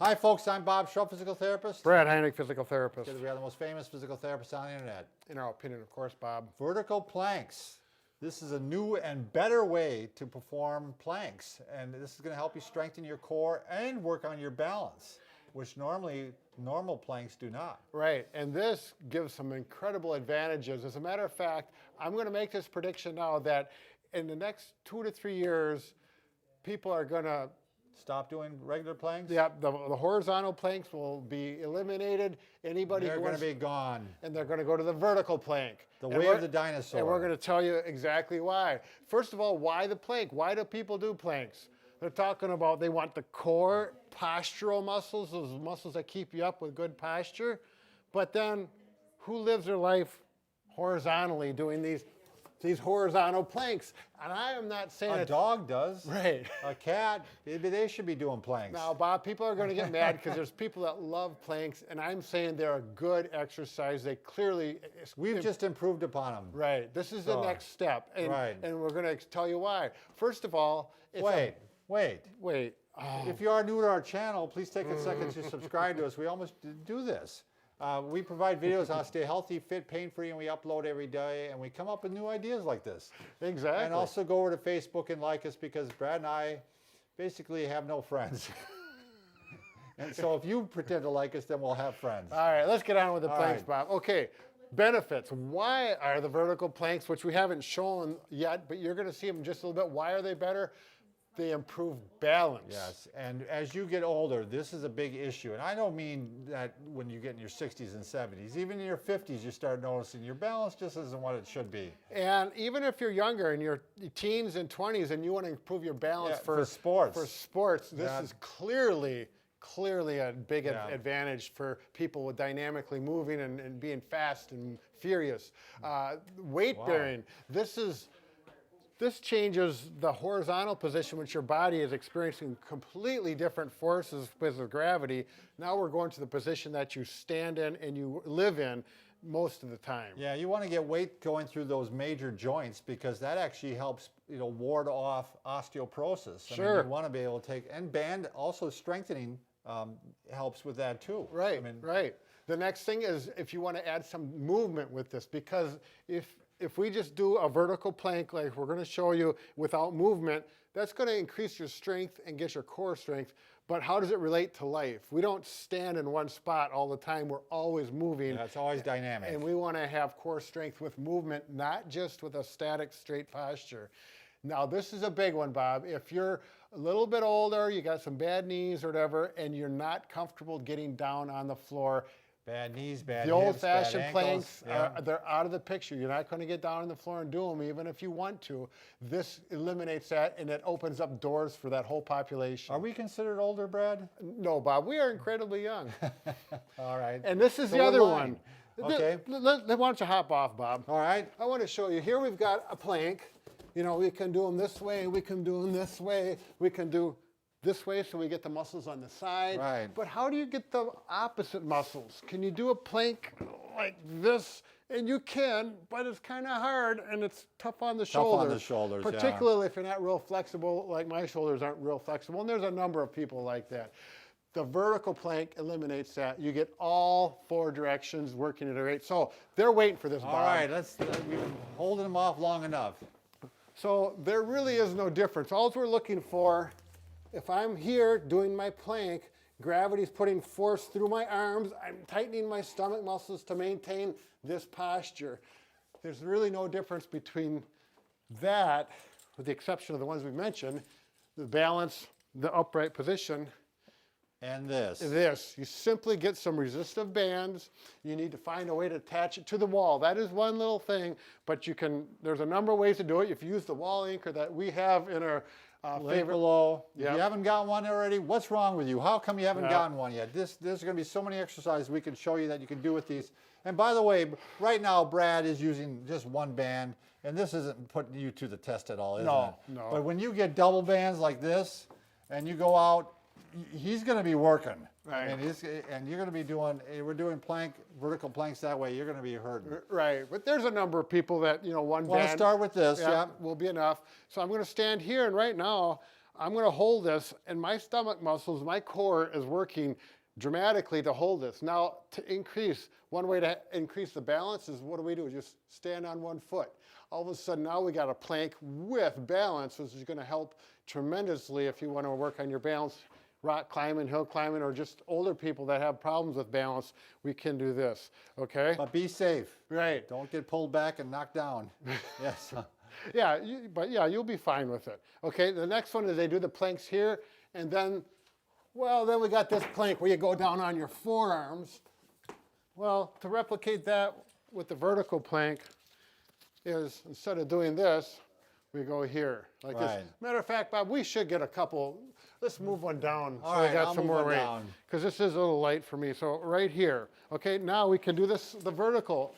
Hi, folks. I'm Bob Schrupp, physical therapist. Brad Heineck, physical therapist. We are the most famous physical therapists on the internet. In our opinion, of course, Bob. Vertical planks. This is a new and better way to perform planks. And this is going to help you strengthen your core and work on your balance, which normally normal planks do not. Right, and this gives some incredible advantages. As a matter of fact, I'm going to make this prediction now that in the next 2 to 3 years, people are going to stop doing regular planks? Yeah, the horizontal planks will be eliminated. They're going to be gone. And they're going to go to the vertical plank. The way of the dinosaur. And we're going to tell you exactly why. First of all, why the plank? Why do people do planks? They're talking about they want the core postural muscles, those muscles that keep you up with good posture. But then who lives their life horizontally doing these horizontal planks? And I am not saying a dog does. Right. A cat, maybe they should be doing planks. Now, Bob, people are going to get mad because there's people that love planks, and I'm saying they're a good exercise. They clearly... We've just improved upon them. Right. This is the next step. And, right. And we're going to tell you why. First of all... Wait. Oh. If you are new to our channel, please take a second to subscribe to us. We almost do this. We provide videos on how to stay healthy, fit, pain-free, and we upload every day, and we come up with new ideas like this. Exactly. And also go over to Facebook and like us, because Brad and I basically have no friends. And so if you pretend to like us, then we'll have friends. All right, let's get on with the planks, Bob. Okay, benefits. Why are the vertical planks, which we haven't shown yet, but you're going to see them in just a little bit, why are they better? They improve balance. Yes, and as you get older, this is a big issue. And I don't mean that when you get in your 60s and 70s. Even in your 50s, you start noticing your balance just isn't what it should be. And even if you're younger, in your teens and 20s, and you want to improve your balance for sports, this is clearly a big advantage for people with dynamically moving and being fast and furious. Weight bearing, this changes the horizontal position, which your body is experiencing completely different forces because of gravity. Now we're going to the position that you stand in and you live in most of the time. Yeah, you want to get weight going through those major joints, because that actually helps, ward off osteoporosis. Sure. I mean, you want to be able to take, and band also strengthening helps with that too. Right, right. The next thing is if you want to add some movement with this, because if we just do a vertical plank like we're going to show you without movement, that's going to increase your strength and get your core strength. But how does it relate to life? We don't stand in one spot all the time. We're always moving. Yeah, it's always dynamic. And we want to have core strength with movement, not just with a static, straight posture. Now, this is a big one, Bob. If you're a little bit older, you got some bad knees or whatever, and you're not comfortable getting down on the floor, bad knees, bad the old-fashioned planks, yeah. They're out of the picture. You're not going to get down on the floor and do them, even if you want to. This eliminates that, and it opens up doors for that whole population. Are we considered older, Brad? No, Bob. We are incredibly young. All right. And this is the other one. Okay. Why don't you hop off, Bob? All right. I want to show you. Here we've got a plank. We can do them this way. We can do them this way. We can do this way, so we get the muscles on the side. Right. But how do you get the opposite muscles? Can you do a plank like this? And you can, but it's kind of hard, and it's tough on the shoulders. Tough on the shoulders, particularly if you're not real flexible, like my shoulders aren't real flexible, and there's a number of people like that. The vertical plank eliminates that. You get all 4 directions working at a rate. So they're waiting for this, Bob. All right, we've been holding them off long enough. So there really is no difference. All we're looking for, if I'm here doing my plank, gravity's putting force through my arms, I'm tightening my stomach muscles to maintain this posture. There's really no difference between that, with the exception of the ones we mentioned, the balance, the upright position, and this. You simply get some resistive bands. You need to find a way to attach it to the wall. That is one little thing, but there's a number of ways to do it. If you use the wall anchor that we have in our link below. If you haven't got one already, what's wrong with you? How come you haven't gotten one yet? There's going to be so many exercises we can show you that you can do with these. And by the way, right now Brad is using just one band, and this isn't putting you to the test at all, is it? No. But when you get double bands like this, and you go out, he's going to be working. Right. And you're going to be doing, we're doing vertical planks that way, you're going to be hurting. Right, but there's a number of people that, one band. Want to start with this, will be enough. So I'm going to stand here, and right now, I'm going to hold this, and my stomach muscles, my core is working dramatically to hold this. Now, to increase, one way to increase the balance is what do? Just stand on one foot. All of a sudden, now we got a plank with balance, which is going to help tremendously if you want to work on your balance, rock climbing, hill climbing, or just older people that have problems with balance. We can do this, okay? But be safe. Right. Don't get pulled back and knocked down. Yes. Yeah, but you'll be fine with it. Okay, the next one is they do the planks here, and then, well, then we got this plank where you go down on your forearms. Well, to replicate that with the vertical plank is, instead of doing this, we go here, like this. Matter of fact, Bob, we should get a couple. Let's move one down so we got some more weight. Because this is a little light for me. So right here. Okay, now we can do this, the vertical,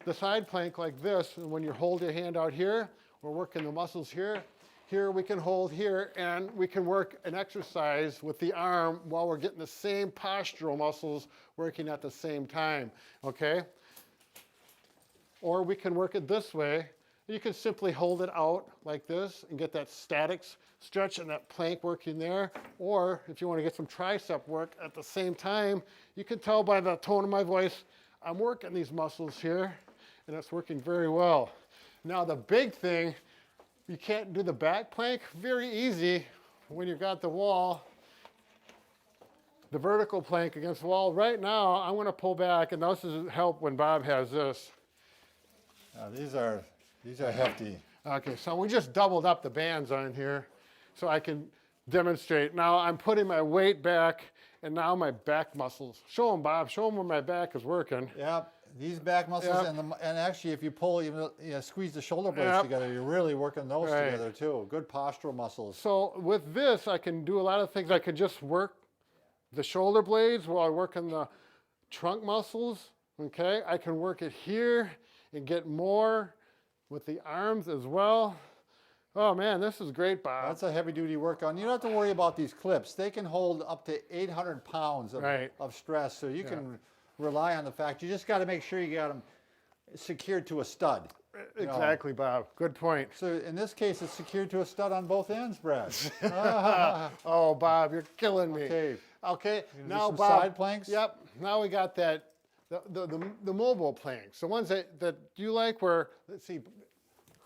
the side plank like this. And when you hold your hand out here, we're working the muscles here. Here we can hold here, and we can work an exercise with the arm while we're getting the same postural muscles working at the same time, okay? Or we can work it this way. You can simply hold it out like this and get that static stretch and that plank working there. Or if you want to get some tricep work at the same time, you can tell by the tone of my voice, I'm working these muscles here, and it's working very well. Now the big thing, you can't do the back plank. Very easy when you've got the wall, the vertical plank against the wall. Right now, I'm going to pull back, and this is help when Bob has this. These are hefty. Okay, so we just doubled up the bands on here so I can demonstrate. Now I'm putting my weight back, and now my back muscles. Show them, Bob. Show them where my back is working. Yep. These back muscles, and actually, if you pull, squeeze the shoulder blades together, you're really working those together too. Good postural muscles. So with this, I can do a lot of things. I could just work the shoulder blades while I work on the trunk muscles. Okay, I can work it here and get more with the arms as well. Oh man, this is great, Bob. That's a heavy duty workout. You don't have to worry about these clips. They can hold up to 800 pounds of stress, so you can rely on the fact. You just got to make sure you got them secured to a stud. Exactly, Bob. Good point. So in this case, it's secured to a stud on both ends, Brad. Oh, Bob, you're killing me. Okay. Now, Bob. Side planks. Yep. Now we got that. The mobile planks, the ones that you like, where, let's see.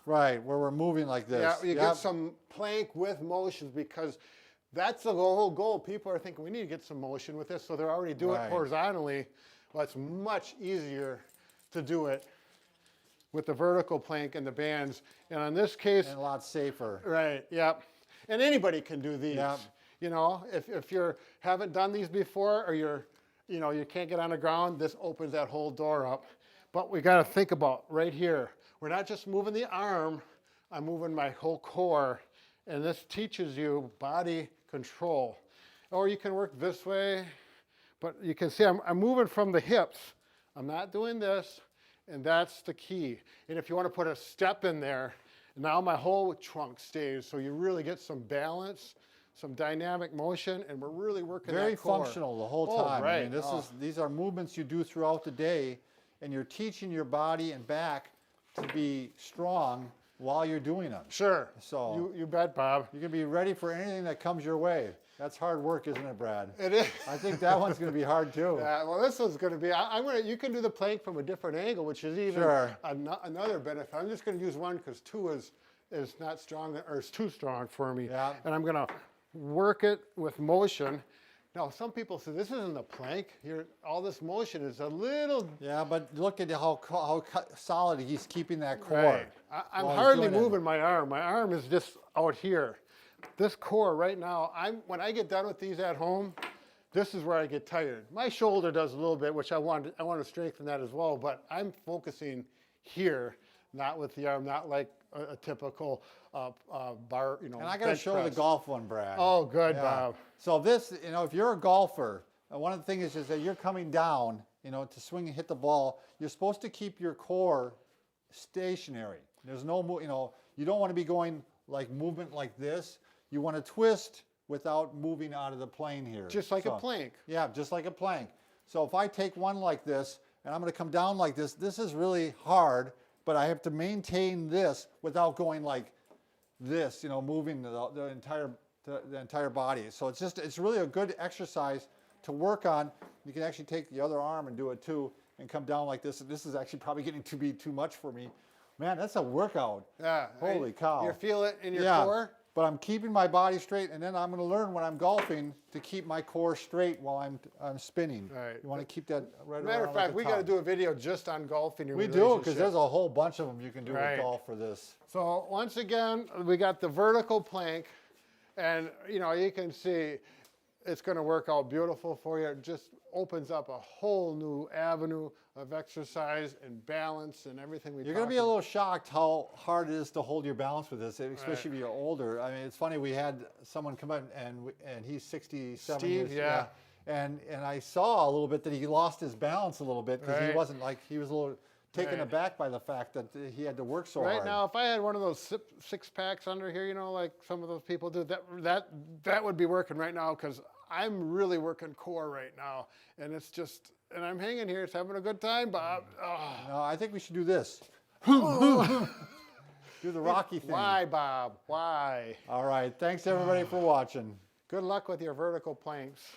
Right, where we're moving like this. Yeah, you get some plank with motions, because that's the whole goal. People are thinking we need to get some motion with this, so they're already doing it horizontally. Well, it's much easier to do it with the vertical plank and the bands. And in this case, and a lot safer. Right, yep. And anybody can do these. Yep. You know, if you haven't done these before, or you can't get on the ground, this opens that whole door up. But we got to think about right here. We're not just moving the arm, I'm moving my whole core. And this teaches you body control. Or you can work this way, but you can see I'm moving from the hips. I'm not doing this, and that's the key. And if you want to put a step in there, now my whole trunk stays, so you really get some balance, some dynamic motion, and we're really working very that core. functional the whole time. Right. I mean, these are movements you do throughout the day, and you're teaching your body and back to be strong while you're doing them. Sure. So you bet, Bob. You can be ready for anything that comes your way. That's hard work, isn't it, Brad? It is. I think that one's going to be hard too. Yeah, well, this one's going to be. You can do the plank from a different angle, which is even another benefit. I'm just going to use one because two is not strong, or is too strong for me. Yeah. And I'm going to work it with motion. Now, some people say this isn't a plank. All this motion is a little. Yeah, but look at how solid he's keeping that core. Right. I'm hardly moving my arm. My arm is just out here. This core right now, when I get done with these at home, this is where I get tired. My shoulder does a little bit, which I want to strengthen that as well, but I'm focusing here, not with the arm, not like a typical bar, And I got to show the golf one, Brad. Oh, good, Bob. So this, if you're a golfer, one of the things is that you're coming down, to swing and hit the ball, you're supposed to keep your core stationary. There's no, you don't want to be going like movement like this. You want to twist without moving out of the plane here. Just like a plank. Yeah, just like a plank. So if I take one like this, and I'm going to come down like this, this is really hard, but I have to maintain this without going like this, moving the entire the entire body. So it's really a good exercise to work on. You can actually take the other arm and do it too, and come down like this. And this is actually probably getting to be too much for me. Man, that's a workout. Yeah. Holy cow. You feel it in your core? But I'm keeping my body straight, and then I'm going to learn when I'm golfing to keep my core straight while I'm spinning. Right. You want to keep that right Matter around of fact, like we got to do a video just on golfing your We relationship. do, because there's a whole bunch of them you can do Right. with golf for this. So once again, we got the vertical plank, and you can see it's going to work out beautiful for you. It just opens up a whole new avenue of exercise and balance and everything we You're going to be a little shocked how hard it is to hold your balance with this, especially if you're older. I mean, it's funny, we had someone come in, and he's 67 Steve, years. yeah. And I saw a little bit that he lost his balance a little bit, because he Right. wasn't he was a little taken Right. aback by the fact that he had to work so Right hard. now, if I had one of those six packs under here, like some of those people do, that would be working right now, because I'm really working core right now, and and I'm hanging here. It's having a good time, Bob. Oh. No, I think we should do this. Do the Rocky thing. Why, Bob? Why? All right. Thanks, everybody, for watching. Good luck with your vertical planks.